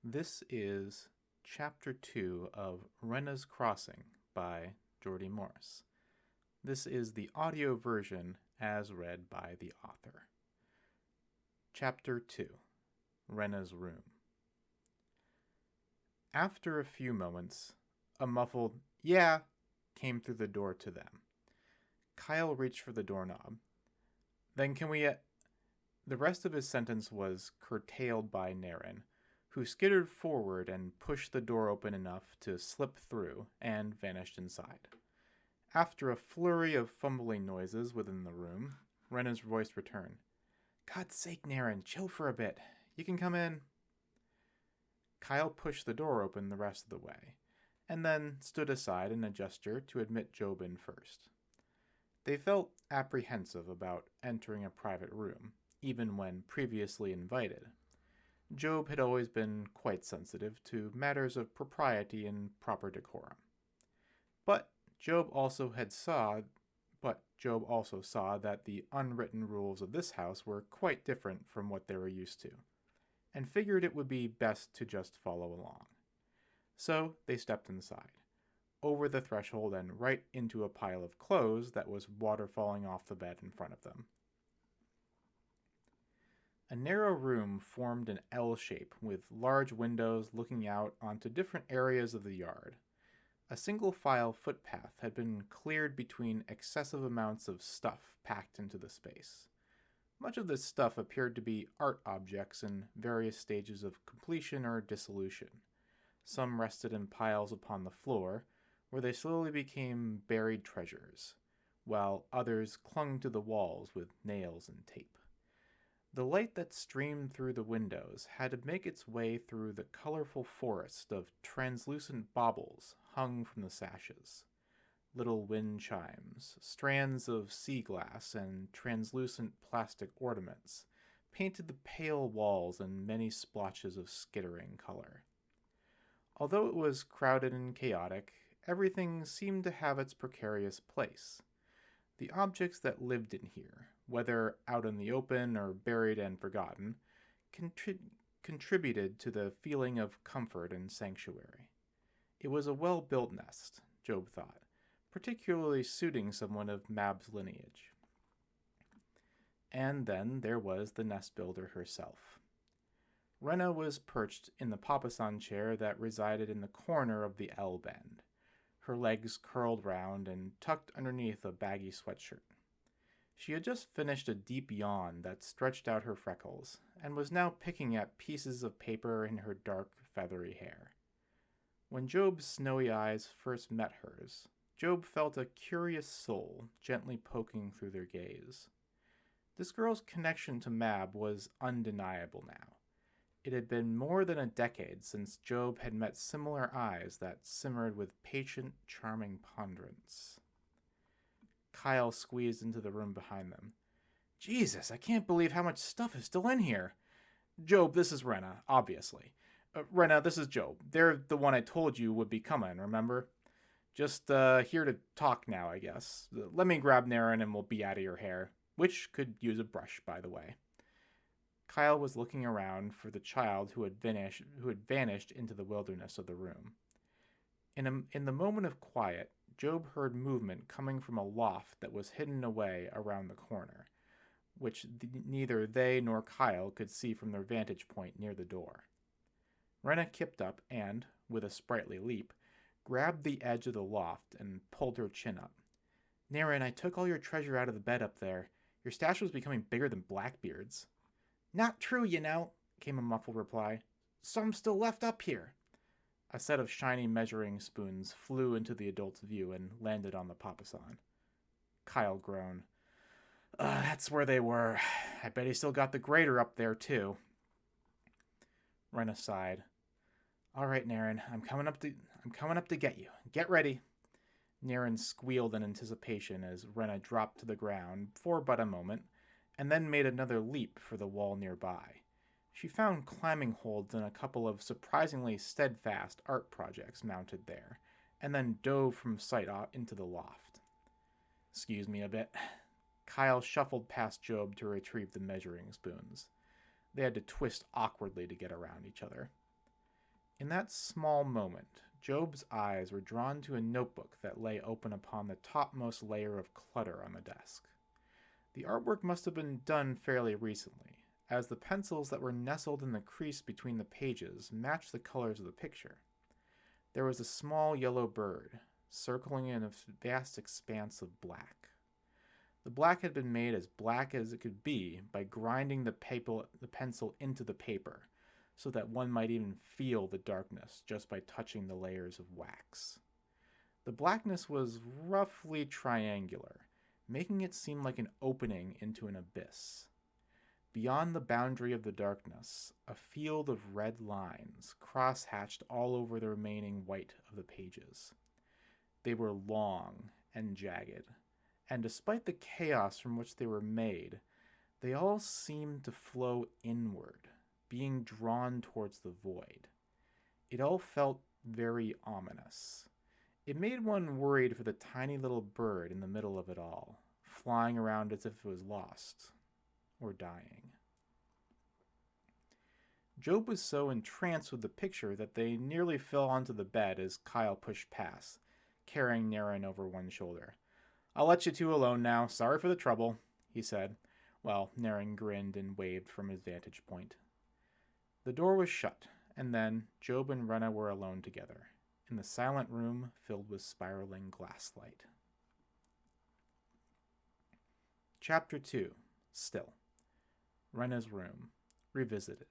This is Chapter 2 of Renna's Crossing by Geordie Morse. This is the audio version as read by the author. Chapter 2 Renna's Room. After a few moments, a muffled, "Yeah," came through the door to them. Kyle reached for the doorknob. "Then can we, The rest of his sentence was curtailed by Naren, who skittered forward and pushed the door open enough to slip through and vanished inside. After a flurry of fumbling noises within the room, Renna's voice returned. "God's sake, Naren, chill for a bit. You can come in." Kyle pushed the door open the rest of the way, and then stood aside in a gesture to admit Job in first. They felt apprehensive about entering a private room, even when previously invited. Job had always been quite sensitive to matters of propriety and proper decorum. But Job also saw that the unwritten rules of this house were quite different from what they were used to, and figured it would be best to just follow along. So they stepped inside, over the threshold and right into a pile of clothes that was waterfalling off the bed in front of them. A narrow room formed an L shape with large windows looking out onto different areas of the yard. A single-file footpath had been cleared between excessive amounts of stuff packed into the space. Much of this stuff appeared to be art objects in various stages of completion or dissolution. Some rested in piles upon the floor, where they slowly became buried treasures, while others clung to the walls with nails and tape. The light that streamed through the windows had to make its way through the colorful forest of translucent baubles hung from the sashes. Little wind chimes, strands of sea glass, and translucent plastic ornaments painted the pale walls in many splotches of skittering color. Although it was crowded and chaotic, everything seemed to have its precarious place. The objects that lived in here, whether out in the open or buried and forgotten, contributed to the feeling of comfort and sanctuary. It was a well-built nest, Job thought, particularly suiting someone of Mab's lineage. And then there was the nest builder herself. Renna was perched in the papasan chair that resided in the corner of the L bend, her legs curled round and tucked underneath a baggy sweatshirt. She had just finished a deep yawn that stretched out her freckles, and was now picking at pieces of paper in her dark, feathery hair. When Job's snowy eyes first met hers, Job felt a curious soul gently poking through their gaze. This girl's connection to Mab was undeniable now. It had been more than a decade since Job had met similar eyes that simmered with patient, charming ponderance. Kyle squeezed into the room behind them. "Jesus, I can't believe how much stuff is still in here." "Job, this is Renna, obviously. Renna, this is Job. They're the one I told you would be coming, remember? Just here to talk now, I guess. Let me grab Naren and we'll be out of your hair, which could use a brush, by the way." Kyle was looking around for the child who had vanished into the wilderness of the room. In the moment of quiet, Job heard movement coming from a loft that was hidden away around the corner, which neither they nor Kyle could see from their vantage point near the door. Renna kipped up and, with a sprightly leap, grabbed the edge of the loft and pulled her chin up. "Naren, I took all your treasure out of the bed up there. Your stash was becoming bigger than Blackbeard's." "Not true, you know," came a muffled reply. "Some still left up here." A set of shiny measuring spoons flew into the adult's view and landed on the papasan. Kyle groaned. That's where they were. I bet he still got the grater up there, too." Renna sighed. "All right, Naren, I'm coming up to get you. Get ready." Naren squealed in anticipation as Renna dropped to the ground for but a moment, and then made another leap for the wall nearby. She found climbing holds in a couple of surprisingly steadfast art projects mounted there, and then dove from sight into the loft. "Excuse me a bit." Kyle shuffled past Job to retrieve the measuring spoons. They had to twist awkwardly to get around each other. In that small moment, Job's eyes were drawn to a notebook that lay open upon the topmost layer of clutter on the desk. The artwork must have been done fairly recently, as the pencils that were nestled in the crease between the pages matched the colors of the picture. There was a small yellow bird, circling in a vast expanse of black. The black had been made as black as it could be by grinding the pencil into the paper, so that one might even feel the darkness just by touching the layers of wax. The blackness was roughly triangular, making it seem like an opening into an abyss. Beyond the boundary of the darkness, a field of red lines cross-hatched all over the remaining white of the pages. They were long and jagged, and despite the chaos from which they were made, they all seemed to flow inward, being drawn towards the void. It all felt very ominous. It made one worried for the tiny little bird in the middle of it all, flying around as if it was lost or dying. Job was so entranced with the picture that they nearly fell onto the bed as Kyle pushed past, carrying Naren over one shoulder. "I'll let you two alone now. Sorry for the trouble," he said, while Naren grinned and waved from his vantage point. The door was shut, and then Job and Renna were alone together, in the silent room filled with spiraling glass light. Chapter 2. Still. Renna's room. Revisited.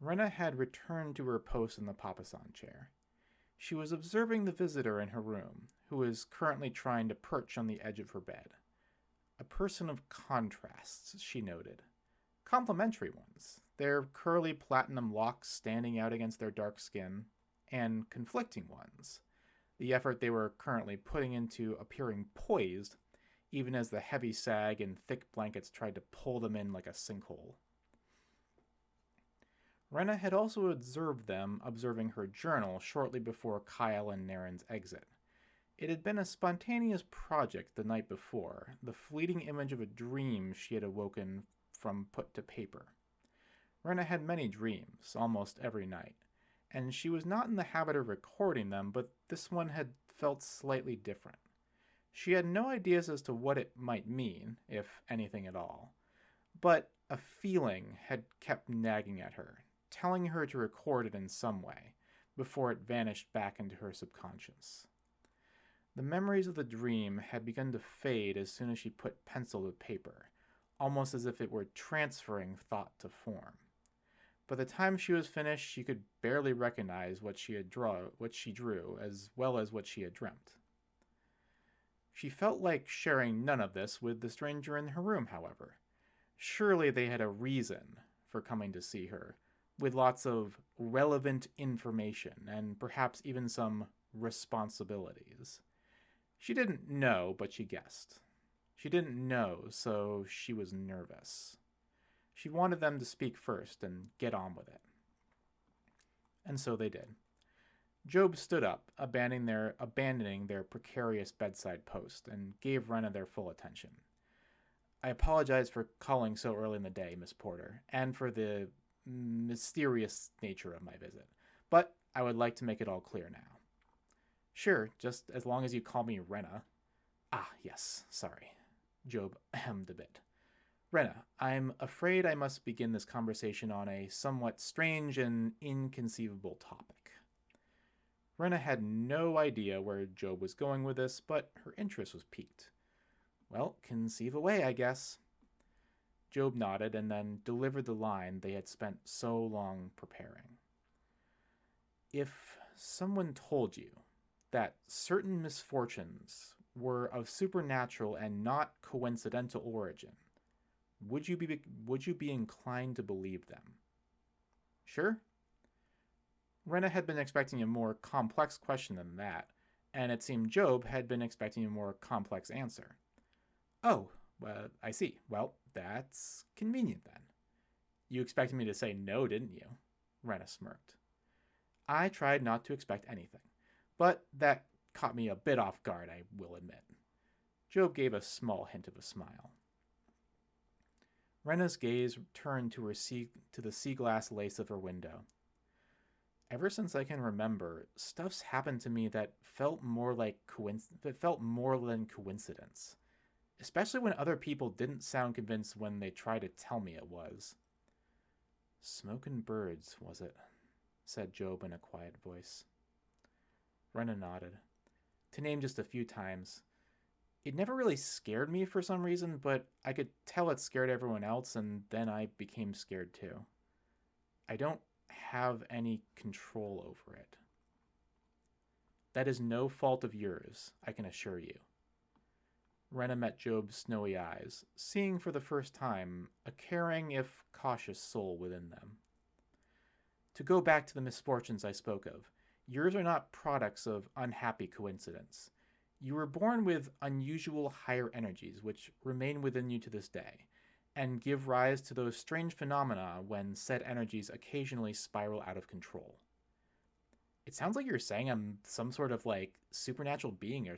Renna had returned to her post in the papasan chair. She was observing the visitor in her room, who was currently trying to perch on the edge of her bed. A person of contrasts, she noted. Complementary ones, their curly platinum locks standing out against their dark skin, and conflicting ones, the effort they were currently putting into appearing poised, even as the heavy sag and thick blankets tried to pull them in like a sinkhole. Renna had also observed them observing her journal shortly before Kyle and Naren's exit. It had been a spontaneous project the night before, the fleeting image of a dream she had awoken from put to paper. Renna had many dreams, almost every night, and she was not in the habit of recording them, but this one had felt slightly different. She had no ideas as to what it might mean, if anything at all, but a feeling had kept nagging at her, telling her to record it in some way, before it vanished back into her subconscious. The memories of the dream had begun to fade as soon as she put pencil to paper, almost as if it were transferring thought to form. By the time she was finished, she could barely recognize what she drew, as well as what she had dreamt. She felt like sharing none of this with the stranger in her room, however. Surely they had a reason for coming to see her, with lots of relevant information and perhaps even some responsibilities. She didn't know, but she guessed. She didn't know, so she was nervous. She wanted them to speak first and get on with it. And so they did. Job stood up, abandoning their precarious bedside post, and gave Renna their full attention. "I apologize for calling so early in the day, Miss Porter, and for the mysterious nature of my visit, but I would like to make it all clear now." "Sure, just as long as you call me Renna." "Ah, yes, sorry." Job hemmed a bit. "Renna, I'm afraid I must begin this conversation on a somewhat strange and inconceivable topic." Renna had no idea where Job was going with this, but her interest was piqued. "Well, conceive away, I guess." Job nodded and then delivered the line they had spent so long preparing. "If someone told you that certain misfortunes were of supernatural and not coincidental origin, would you be inclined to believe them?" "Sure." Renna had been expecting a more complex question than that, and it seemed Job had been expecting a more complex answer. "Oh, I see. Well, that's convenient then." "You expected me to say no, didn't you?" Renna smirked. "I tried not to expect anything, but that caught me a bit off guard, I will admit." Job gave a small hint of a smile. Renna's gaze turned to the sea glass lace of her window. Ever since I can remember, stuff's happened to me that felt more than coincidence, especially when other people didn't sound convinced when they tried to tell me it was. Smokin' birds, was it? Said Job in a quiet voice. Renna nodded. To name just a few times. It never really scared me for some reason, but I could tell it scared everyone else, and then I became scared too. I don't have any control over it. That is no fault of yours, I can assure you. Renna met Job's snowy eyes, seeing for the first time a caring if cautious soul within them. To go back to the misfortunes I spoke of, yours are not products of unhappy coincidence. You were born with unusual higher energies which remain within you to this day, and give rise to those strange phenomena when said energies occasionally spiral out of control. It sounds like you're saying I'm some sort of supernatural being or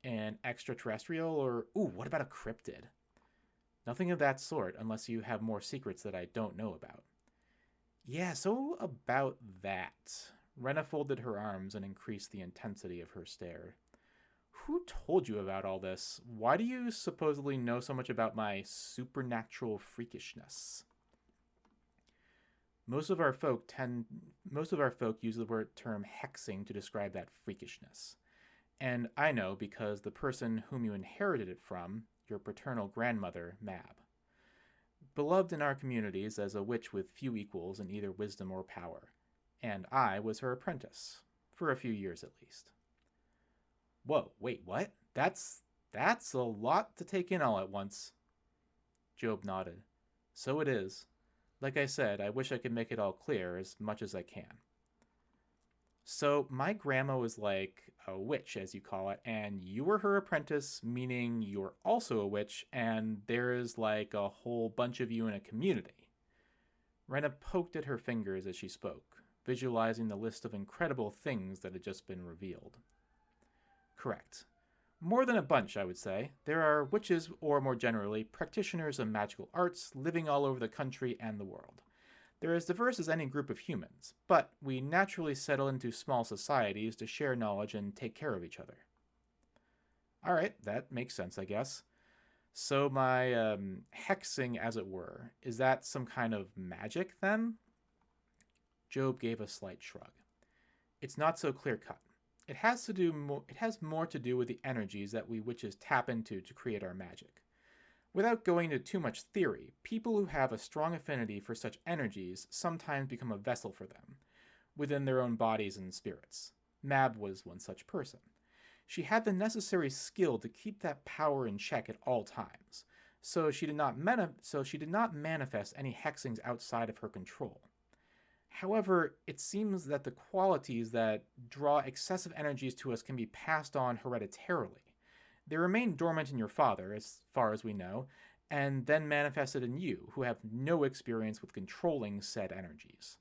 an extraterrestrial, or what about a cryptid? Nothing of that sort unless you have more secrets that I don't know about. Yeah, so about that. Renna folded her arms and increased the intensity of her stare. Who told you about all this? Why do you supposedly know so much about my supernatural freakishness? Most of our folk use the term hexing to describe that freakishness. And I know because the person whom you inherited it from, your paternal grandmother, Mab. Beloved in our communities as a witch with few equals in either wisdom or power, and I was her apprentice, for a few years at least. Whoa, wait, what? That's a lot to take in all at once. Job nodded. So it is. Like I said, I wish I could make it all clear as much as I can. So my grandma was like a witch, as you call it, and you were her apprentice, meaning you're also a witch, and there's like a whole bunch of you in a community. Renna poked at her fingers as she spoke, visualizing the list of incredible things that had just been revealed. Correct. More than a bunch, I would say. There are witches, or more generally, practitioners of magical arts living all over the country and the world. They're as diverse as any group of humans, but we naturally settle into small societies to share knowledge and take care of each other. Alright, that makes sense, I guess. So my hexing, as it were, is that some kind of magic, then? Job gave a slight shrug. It's not so clear-cut. It has more to do with the energies that we witches tap into to create our magic. Without going into too much theory, people who have a strong affinity for such energies sometimes become a vessel for them, within their own bodies and spirits. Mab was one such person. She had the necessary skill to keep that power in check at all times, so she did not manifest any hexings outside of her control. However, it seems that the qualities that draw excessive energies to us can be passed on hereditarily. They remain dormant in your father, as far as we know, and then manifested in you, who have no experience with controlling said energies.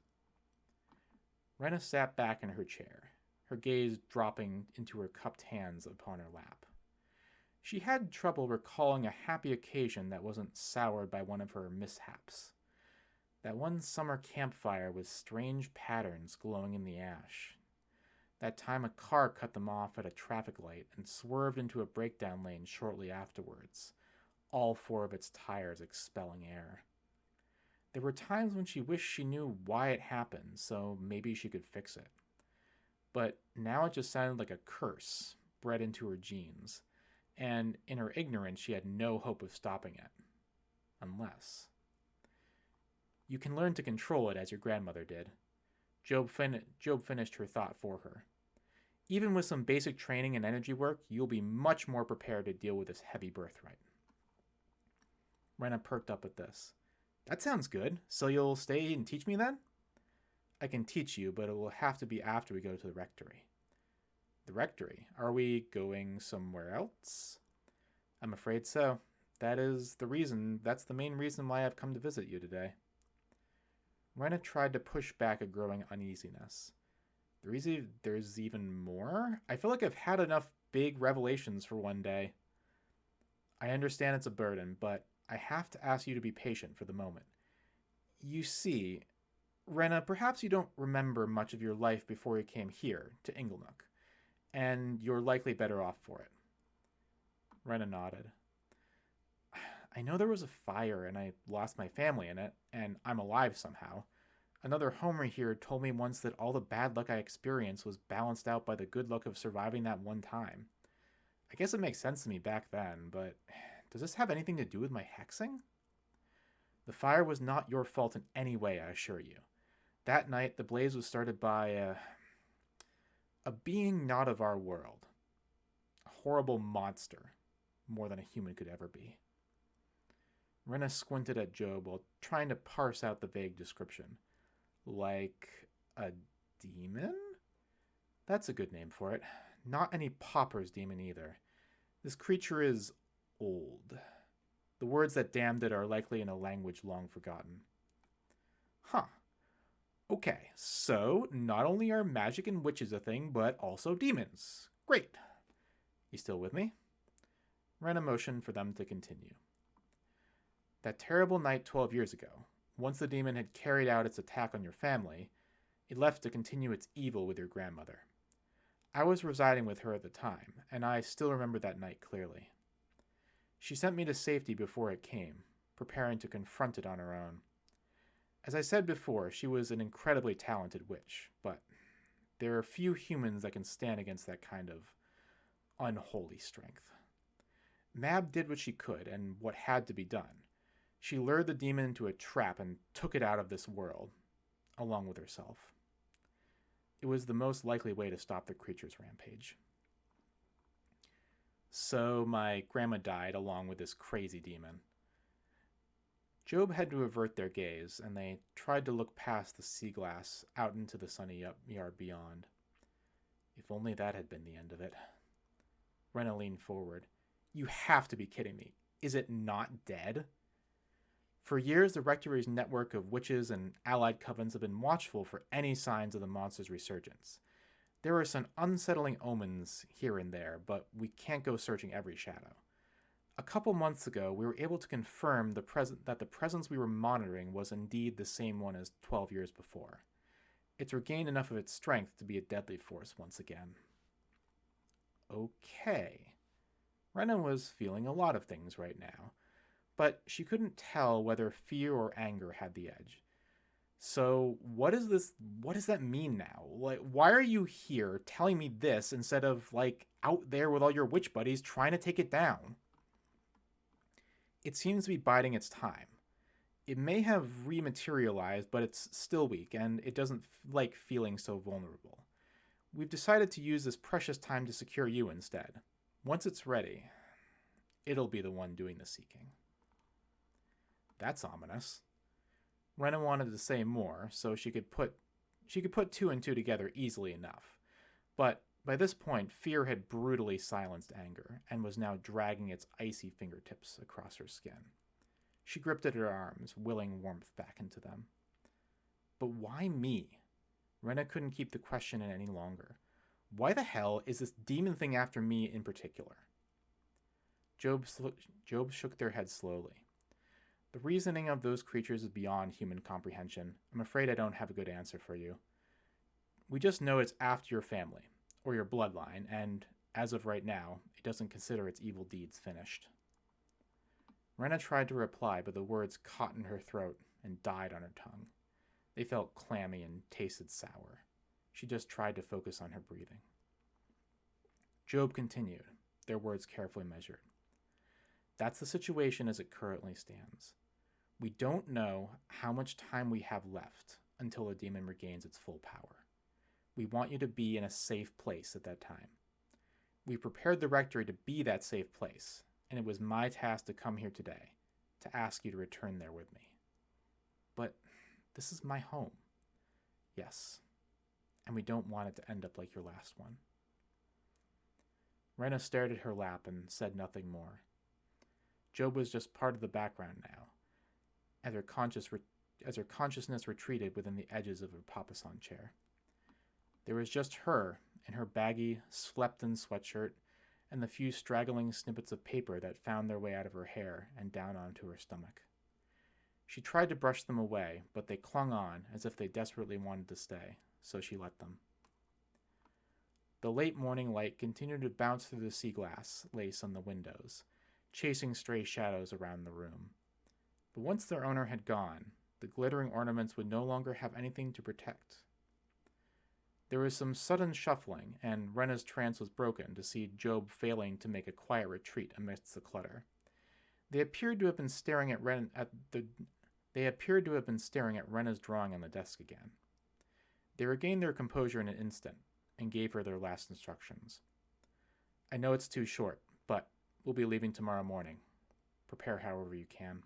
Renna sat back in her chair, her gaze dropping into her cupped hands upon her lap. She had trouble recalling a happy occasion that wasn't soured by one of her mishaps. That one summer campfire with strange patterns glowing in the ash. That time a car cut them off at a traffic light and swerved into a breakdown lane shortly afterwards, all four of its tires expelling air. There were times when she wished she knew why it happened, so maybe she could fix it. But now it just sounded like a curse bred into her genes, and in her ignorance she had no hope of stopping it. Unless... You can learn to control it as your grandmother did. Job finished her thought for her. Even with some basic training and energy work, you'll be much more prepared to deal with this heavy birthright. Renna perked up at this. That sounds good. So you'll stay and teach me then? I can teach you, but it will have to be after we go to the rectory. The rectory? Are we going somewhere else? I'm afraid so. That's the main reason why I've come to visit you today. Renna tried to push back a growing uneasiness. There's even more? I feel like I've had enough big revelations for one day. I understand it's a burden, but I have to ask you to be patient for the moment. You see, Renna, perhaps you don't remember much of your life before you came here, to Inglenook, and you're likely better off for it. Renna nodded. I know there was a fire and I lost my family in it, and I'm alive somehow. Another Homer here told me once that all the bad luck I experienced was balanced out by the good luck of surviving that one time. I guess it makes sense to me back then, but does this have anything to do with my hexing? The fire was not your fault in any way, I assure you. That night, the blaze was started by a being not of our world. A horrible monster, more than a human could ever be. Renna squinted at Job while trying to parse out the vague description. Like a demon? That's a good name for it. Not any pauper's demon either. This creature is old. The words that damned it are likely in a language long forgotten. Huh. Okay, so not only are magic and witches a thing, but also demons. Great. You still with me? Renna motioned for them to continue. That terrible night 12 years ago, once the demon had carried out its attack on your family, it left to continue its evil with your grandmother. I was residing with her at the time, and I still remember that night clearly. She sent me to safety before it came, preparing to confront it on her own. As I said before, she was an incredibly talented witch, but there are few humans that can stand against that kind of unholy strength. Mab did what she could and what had to be done. She lured the demon into a trap and took it out of this world, along with herself. It was the most likely way to stop the creature's rampage. So my grandma died along with this crazy demon. Job had to avert their gaze, and they tried to look past the sea glass out into the sunny yard beyond. If only that had been the end of it. Renna leaned forward. You have to be kidding me. Is it not dead? For years, the Rectory's network of witches and allied covens have been watchful for any signs of the monster's resurgence. There are some unsettling omens here and there, but we can't go searching every shadow. A couple months ago, we were able to confirm that the presence we were monitoring was indeed the same one as 12 years before. It's regained enough of its strength to be a deadly force once again. Okay. Renna was feeling a lot of things right now, but she couldn't tell whether fear or anger had the edge. So what does that mean now? Like, why are you here telling me this instead of, like, out there with all your witch buddies trying to take it down? It seems to be biding its time. It may have rematerialized, but it's still weak, and it doesn't like feeling so vulnerable. We've decided to use this precious time to secure you instead. Once it's ready, it'll be the one doing the seeking. That's ominous. Renna wanted to say more, so she could put two and two together easily enough. But by this point, fear had brutally silenced anger, and was now dragging its icy fingertips across her skin. She gripped at her arms, willing warmth back into them. But why me? Renna couldn't keep the question in any longer. Why the hell is this demon thing after me in particular? Job shook their heads slowly. The reasoning of those creatures is beyond human comprehension. I'm afraid I don't have a good answer for you. We just know it's after your family, or your bloodline, and, as of right now, it doesn't consider its evil deeds finished. Renna tried to reply, but the words caught in her throat and died on her tongue. They felt clammy and tasted sour. She just tried to focus on her breathing. Job continued, their words carefully measured. That's the situation as it currently stands. We don't know how much time we have left until the demon regains its full power. We want you to be in a safe place at that time. We prepared the Rectory to be that safe place, and it was my task to come here today, to ask you to return there with me. But this is my home. Yes, and we don't want it to end up like your last one. Renna stared at her lap and said nothing more. Job was just part of the background now, as her consciousness retreated within the edges of her papasan chair. There was just her in her baggy, slept-in sweatshirt and the few straggling snippets of paper that found their way out of her hair and down onto her stomach. She tried to brush them away, but they clung on as if they desperately wanted to stay, so she let them. The late morning light continued to bounce through the sea glass lace on the windows, chasing stray shadows around the room. But once their owner had gone, the glittering ornaments would no longer have anything to protect. There was some sudden shuffling, and Renna's trance was broken to see Job failing to make a quiet retreat amidst the clutter. They appeared to have been staring at Renna's drawing on the desk again. They regained their composure in an instant and gave her their last instructions. I know it's too short, but we'll be leaving tomorrow morning. Prepare however you can.